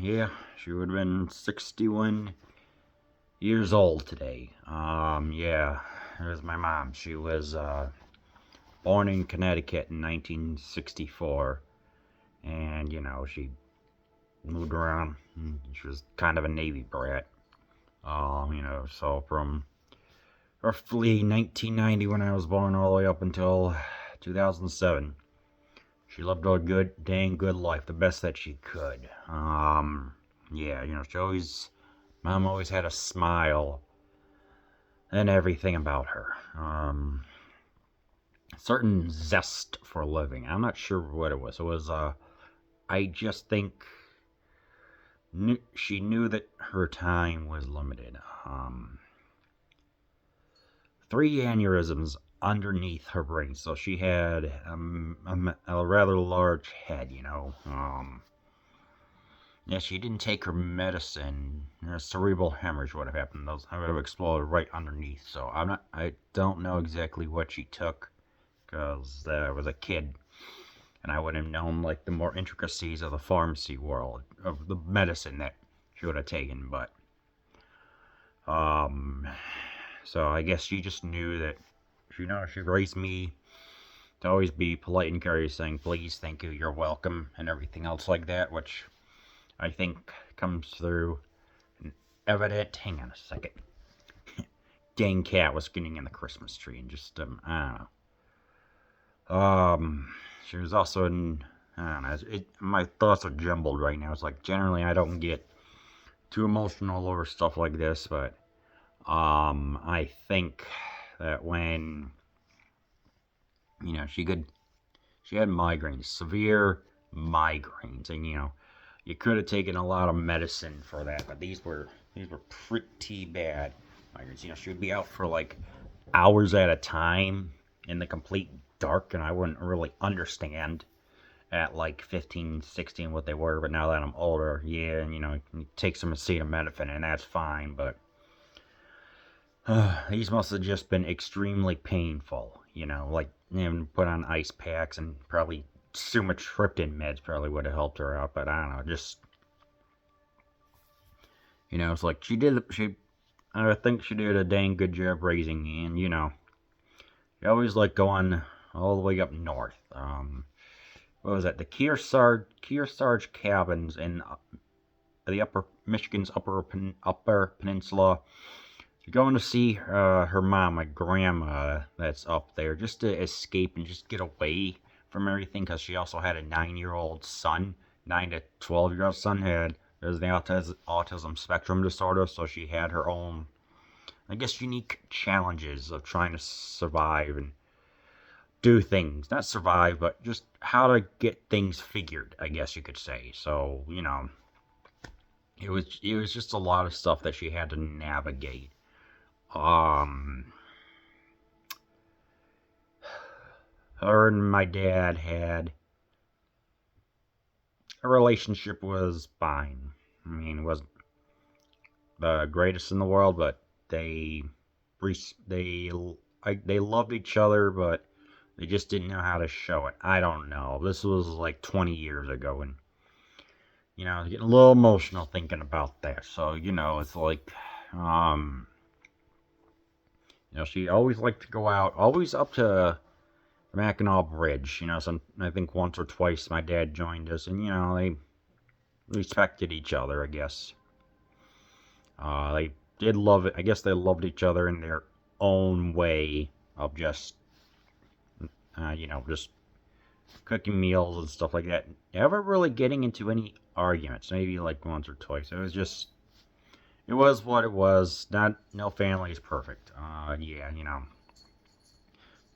Yeah, she would have been 61 years old today. Yeah, it was my mom. She was born in Connecticut in 1964, and she moved around. She was kind of a Navy brat. So from roughly 1990 when I was born all the way up until 2007. She lived a good, dang good life, the best that she could. Yeah, mom always had a smile and everything about her. Certain zest for living. I'm not sure what it was. I just think she knew that her time was limited. Three aneurysms underneath her brain, so she had a rather large head. Yeah, she didn't take her medicine. A cerebral hemorrhage would have happened. Those would have exploded right underneath. So I don't know exactly what she took, because I was a kid, and I would have known like the more intricacies of the pharmacy world of the medicine that she would have taken. But um, so I guess she just knew that. She raised me to always be polite and courteous, saying please, thank you, you're welcome, and everything else like that, which I think comes through evident. Hang on a second. Dang cat was getting in the Christmas tree and just I don't know. She was also in. I don't know. My thoughts are jumbled right now. It's like generally I don't get too emotional over stuff like this, but I think that when she had migraines, severe migraines, and you could have taken a lot of medicine for that, but these were pretty bad migraines. She would be out for like hours at a time in the complete dark, and I wouldn't really understand at like 15, 16 what they were. But now that I'm older, yeah, and you take some acetaminophen, and that's fine. But these must have just been extremely painful. Like put on ice packs, and probably sumatriptan meds probably would have helped her out. But I don't know, just it's like I think she did a dang good job raising me, and you always like going all the way up north. What was that? The Kearsarge cabins in the upper Michigan's upper peninsula. You're going to see her mom, my grandma, that's up there, just to escape and just get away from everything, because she also had a 9-year-old son. 9 to 12-year-old son has the autism spectrum disorder, so she had her own, I guess, unique challenges of trying to survive and do things. Not survive, but just how to get things figured, I guess you could say. So, it was just a lot of stuff that she had to navigate. Um, her and my dad had a relationship was fine. I mean, it wasn't the greatest in the world, but they they they loved each other, but they just didn't know how to show it. I don't know. This was like 20 years ago, and getting a little emotional thinking about that. So it's like, she always liked to go out, always up to Mackinac Bridge. I think once or twice my dad joined us, and they respected each other, I guess. They did love it. I guess they loved each other in their own way of just cooking meals and stuff like that. Never really getting into any arguments. Maybe like once or twice. It was what it was. Not no family is perfect. Yeah,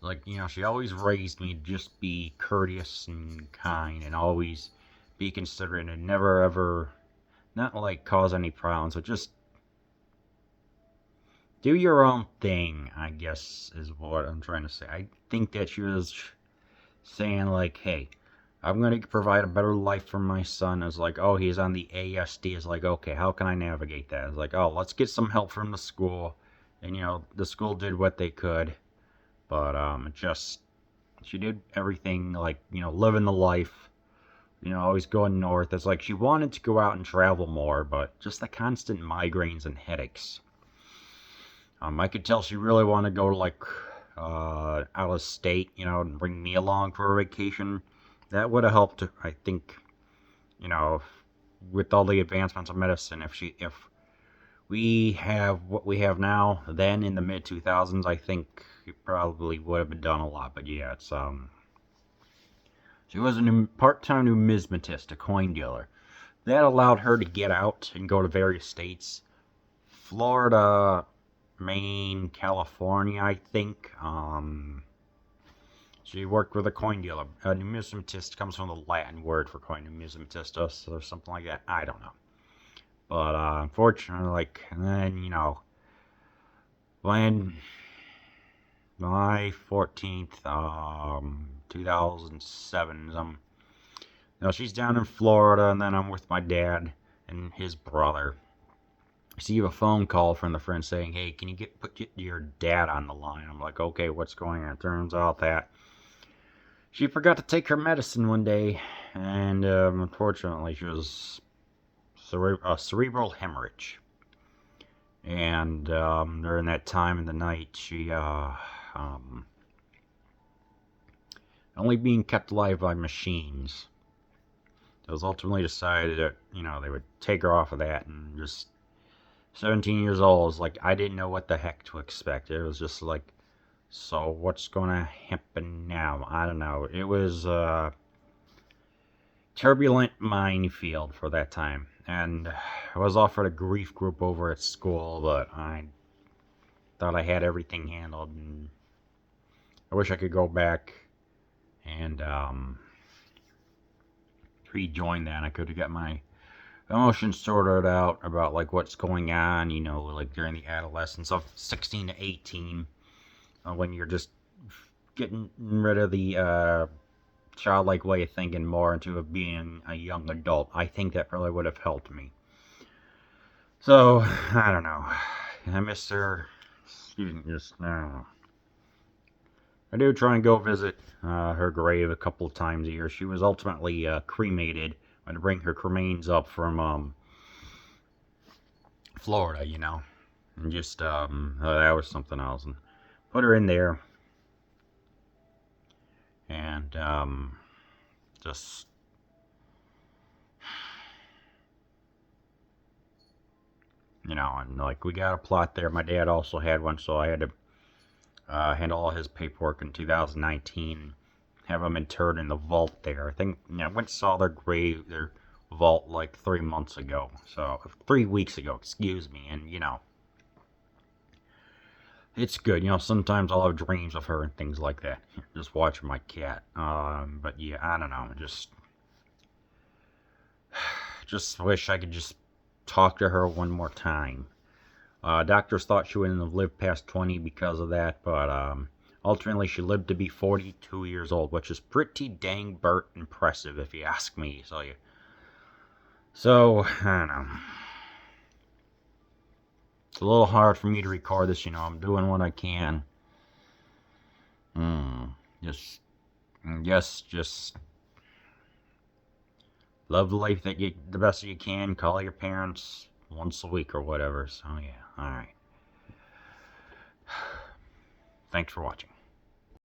like she always raised me to just be courteous and kind, and always be considerate, and never ever not like cause any problems, but just do your own thing, I guess, is what I'm trying to say. I think that she was saying, like, hey, I'm going to provide a better life for my son. It's like, oh, he's on the ASD. It's like, okay, how can I navigate that? It's like, oh, let's get some help from the school. And, the school did what they could. But, she did everything, like, living the life You know, always going north. It's like she wanted to go out and travel more, but just the constant migraines and headaches. I could tell she really wanted to go to like out of state, you know, and bring me along for a vacation. That would have helped, I think, you know, with all the advancements of medicine. If we have what we have now, then in the mid 2000s, I think it probably would have been done a lot. But yeah, it's she was a part-time numismatist, a coin dealer. That allowed her to get out and go to various states. Florida, Maine, California, I think. She worked with a coin dealer. A numismatist comes from the Latin word for coin, numismatistus, or something like that. I don't know. But unfortunately, like, and then, you know, when July 14th, 2007, you know, she's down in Florida, and then I'm with my dad and his brother. Receive a phone call from the friend saying, "Hey, can you put your dad on the line?" I'm like, "Okay, what's going on?" Turns out that she forgot to take her medicine one day, and unfortunately, she was cerebral hemorrhage. And during that time in the night, she only being kept alive by machines. It was ultimately decided that, you know, they would take her off of that, and just 17 years old. It's like, I didn't know what the heck to expect. It was just like, so what's gonna happen now? I don't know. It was a turbulent minefield for that time. And I was offered a grief group over at school, but I thought I had everything handled, and I wish I could go back and rejoin that. I could have got my emotions sorted out about like what's going on, you know, like during the adolescence of 16 to 18, when you're just getting rid of the childlike way of thinking more into being a young adult. I think that probably would have helped me. So I don't know. I miss her. Just I don't know. I do try and go visit her grave a couple of times a year. She was ultimately cremated. I had to bring her remains up from Florida, you know, and just that was something else, and put her in there, and just you know, and like we got a plot there. My dad also had one, so I had to handle all his paperwork in 2019. Have them interred in the vault there. I think, you know, I went and saw their grave, their vault, like 3 months ago. So 3 weeks ago, excuse me. And you know, it's good. You know, sometimes I'll have dreams of her and things like that. Just watching my cat. But yeah, I don't know. Just wish I could just talk to her one more time. Doctors thought she wouldn't have lived past 20 because of that, but ultimately she lived to be 42 years old, which is pretty dang impressive if you ask me. So I don't know. It's a little hard for me to record this, you know. I'm doing what I can. Just, just love the life the best you can. Call your parents once a week or whatever. So yeah, all right. Thanks for watching.